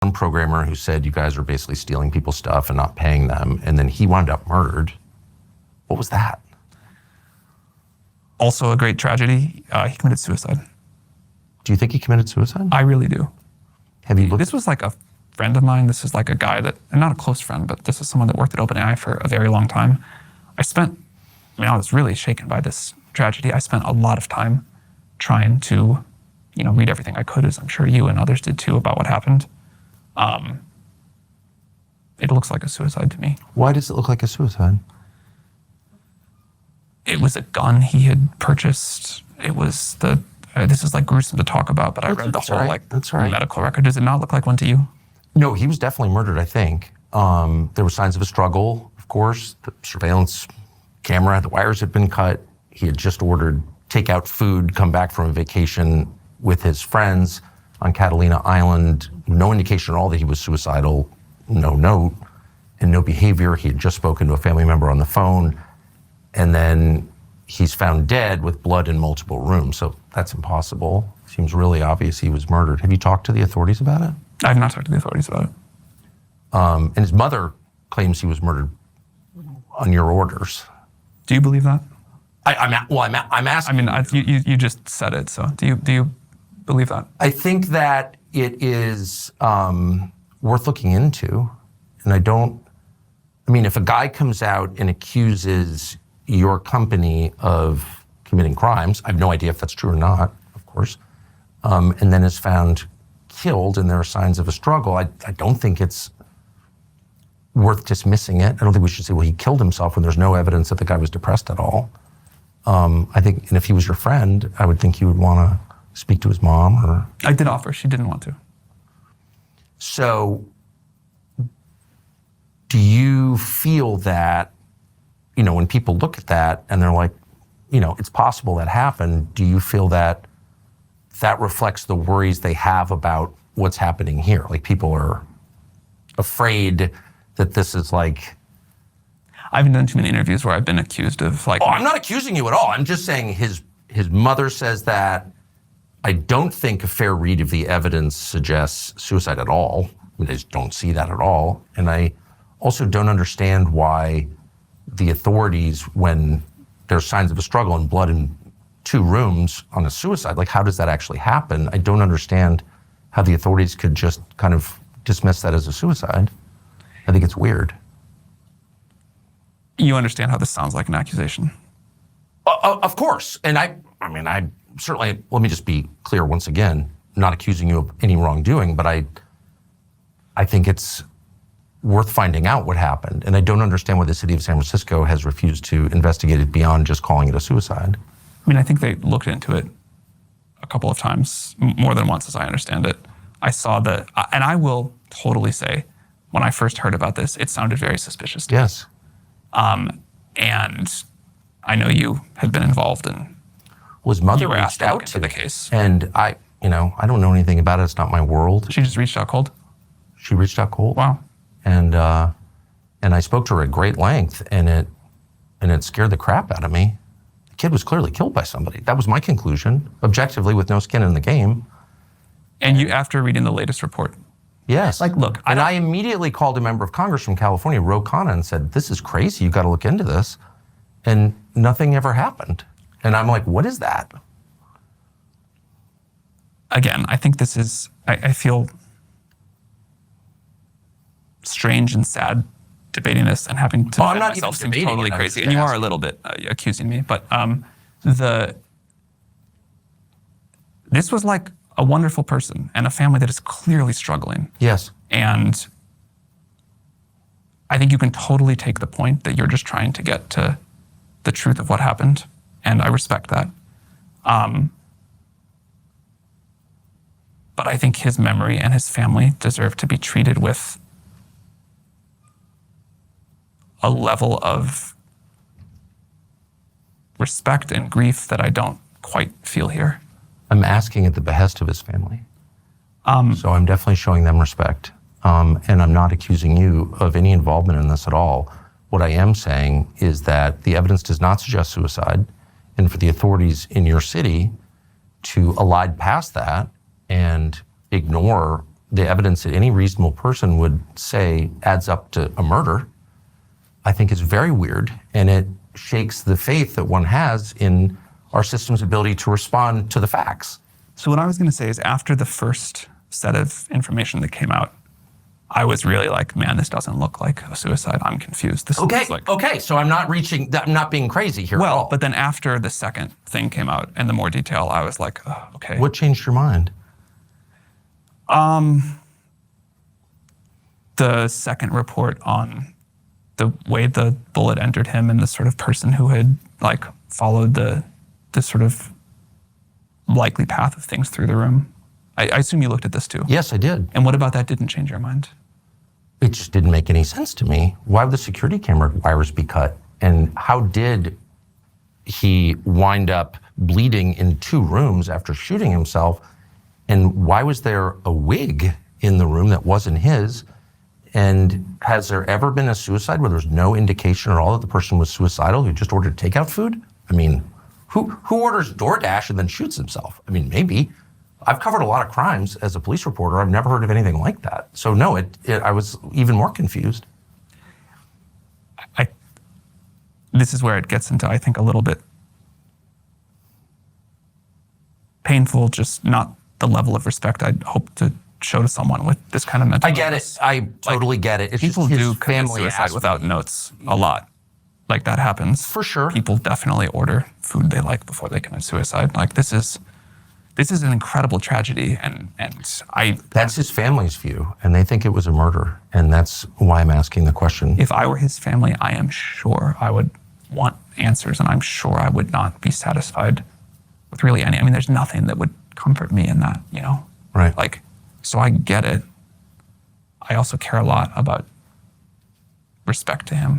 one programmer who said you guys are basically stealing people's stuff and not paying them, and then he wound up murdered. What was that? Also a great tragedy. He committed suicide. Do you think he committed suicide? I really do. Have you looked? This was like a friend of mine. This is like a guy that, and not a close friend, but this is someone that worked at OpenAI for a very long time. I was really shaken by this tragedy. I spent a lot of time trying to, read everything I could, as I'm sure you and others did too, about what happened. It looks like a suicide to me. Why does it look like a suicide? It was a gun he had purchased. It was this is like gruesome to talk about, but I read the whole medical record. Does it not look like one to you? No, he was definitely murdered, I think. There were signs of a struggle, of course. The surveillance camera, the wires had been cut. He had just ordered takeout food, come back from a vacation with his friends on Catalina Island. No indication at all that he was suicidal, no note, and no behavior. He had just spoken to a family member on the phone. And then he's found dead with blood in multiple rooms. So that's impossible. Seems really obvious he was murdered. Have you talked to the authorities about it? I have not talked to the authorities about it. And his mother claims he was murdered on your orders. Do you believe that? I'm asking. You just said it. So do you believe that? I think that it is worth looking into. And if a guy comes out and accuses your company of committing crimes, I have no idea if that's true or not, of course, and then is found killed and there are signs of a struggle, I don't think it's worth dismissing it. I don't think we should say, well, he killed himself when there's no evidence that the guy was depressed at all. I think, and if he was your friend, I would think you would want to speak to his mom or... I did offer, she didn't want to. So, do you feel that, when people look at that and they're like, it's possible that happened, do you feel that that reflects the worries they have about what's happening here? Like people are afraid that this is like... I haven't done too many interviews where I've been accused of like... Oh, I'm not accusing you at all. I'm just saying his mother says that. I don't think a fair read of the evidence suggests suicide at all. I just don't see that at all. And I also don't understand why the authorities, when there's signs of a struggle and blood in 2 rooms on a suicide, like how does that actually happen? I don't understand how the authorities could just kind of dismiss that as a suicide. I think it's weird. You understand how this sounds like an accusation? Of course. And I certainly, let me just be clear once again, not accusing you of any wrongdoing, but I think it's worth finding out what happened. And I don't understand why the city of San Francisco has refused to investigate it beyond just calling it a suicide. I think they looked into it a couple of times, more than once as I understand it. I saw and I will totally say, when I first heard about this, it sounded very suspicious to me. Yes. And I know you had been involved in... Well, his mother reached out to the case. And I don't know anything about it. It's not my world. She just reached out cold? She reached out cold. Wow. And I spoke to her at great length, and it scared the crap out of me. The kid was clearly killed by somebody. That was my conclusion, objectively, with no skin in the game. And you, after reading the latest report? Yes. Look. I immediately called a member of Congress from California, Ro Khanna, and said, this is crazy, you got to look into this. And nothing ever happened. And I'm like, what is that? Again, I think this is, I feel strange and sad debating this and having to defend myself seems totally crazy. And you are a little bit accusing me, but this was like a wonderful person and a family that is clearly struggling. Yes. And I think you can totally take the point that you're just trying to get to the truth of what happened, and I respect that. But I think his memory and his family deserve to be treated with a level of respect and grief that I don't quite feel here. I'm asking at the behest of his family. So I'm definitely showing them respect. And I'm not accusing you of any involvement in this at all. What I am saying is that the evidence does not suggest suicide, and for the authorities in your city to elide past that and ignore the evidence that any reasonable person would say adds up to a murder, I think is very weird, and it shakes the faith that one has in our system's ability to respond to the facts. So what I was going to say is after the first set of information that came out, I was really like, man, this doesn't look like a suicide. I'm confused. This Okay, looks like... okay, so I'm not being crazy here at all. Well, but then after the second thing came out and the more detail, I was like, oh, okay. What changed your mind? The second report on the way the bullet entered him and the sort of person who had like followed the sort of likely path of things through the room. I assume you looked at this too. Yes, I did. And what about that didn't change your mind? It just didn't make any sense to me. Why would the security camera wires be cut? And how did he wind up bleeding in 2 rooms after shooting himself? And why was there a wig in the room that wasn't his? And has there ever been a suicide where there's no indication at all that the person was suicidal who just ordered takeout food? I mean, who orders DoorDash and then shoots himself? I mean, maybe. I've covered a lot of crimes as a police reporter. I've never heard of anything like that. So no, I was even more confused. This is where it gets into, I think, a little bit painful, just not the level of respect I'd hope to show to someone with this kind of mental I get illness. it. I totally get it. It's People just his do commit family suicide asked without me. notes a lot. Like that happens. For sure. People definitely order food they like before they commit suicide. Like this is an incredible tragedy, and That's his family's view, and they think it was a murder, and that's why I'm asking the question. if I were his family, I am sure I would want answers, and I'm sure I would not be satisfied with really any. I mean, there's nothing that would comfort me in that, you know? Right. Like, so I get it. I also care a lot about respect to him.